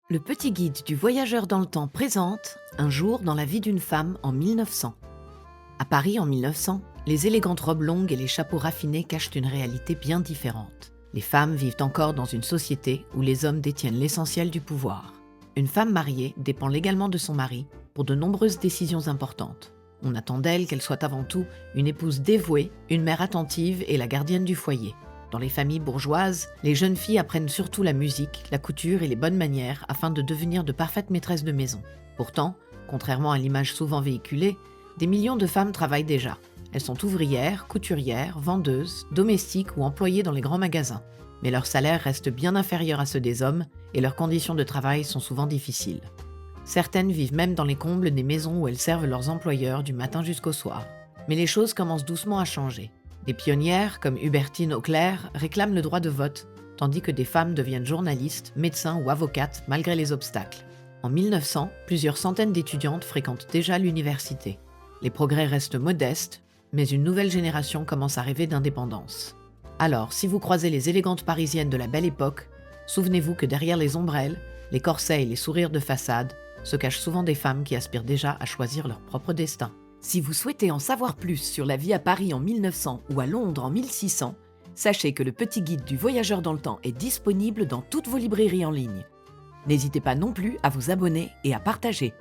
Le petit guide du voyageur dans le temps présente Un jour dans la vie d'une femme en 1900. À Paris en 1900, les élégantes robes longues et les chapeaux raffinés cachent une réalité bien différente. Les femmes vivent encore dans une société où les hommes détiennent l'essentiel du pouvoir. Une femme mariée dépend légalement de son mari pour de nombreuses décisions importantes. On attend d'elle qu'elle soit avant tout une épouse dévouée, une mère attentive et la gardienne du foyer. Dans les familles bourgeoises, les jeunes filles apprennent surtout la musique, la couture et les bonnes manières afin de devenir de parfaites maîtresses de maison. Pourtant, contrairement à l'image souvent véhiculée, des millions de femmes travaillent déjà. Elles sont ouvrières, couturières, vendeuses, domestiques ou employées dans les grands magasins. Mais leur salaire reste bien inférieur à ceux des hommes et leurs conditions de travail sont souvent difficiles. Certaines vivent même dans les combles des maisons où elles servent leurs employeurs du matin jusqu'au soir. Mais les choses commencent doucement à changer. Des pionnières, comme Hubertine Auclair, réclament le droit de vote, tandis que des femmes deviennent journalistes, médecins ou avocates malgré les obstacles. En 1900, plusieurs centaines d'étudiantes fréquentent déjà l'université. Les progrès restent modestes, mais une nouvelle génération commence à rêver d'indépendance. Alors, si vous croisez les élégantes parisiennes de la belle époque, souvenez-vous que derrière les ombrelles, les corsets et les sourires de façade, se cachent souvent des femmes qui aspirent déjà à choisir leur propre destin. Si vous souhaitez en savoir plus sur la vie à Paris en 1900 ou à Londres en 1600, sachez que le petit guide du voyageur dans le temps est disponible dans toutes vos librairies en ligne. N'hésitez pas non plus à vous abonner et à partager.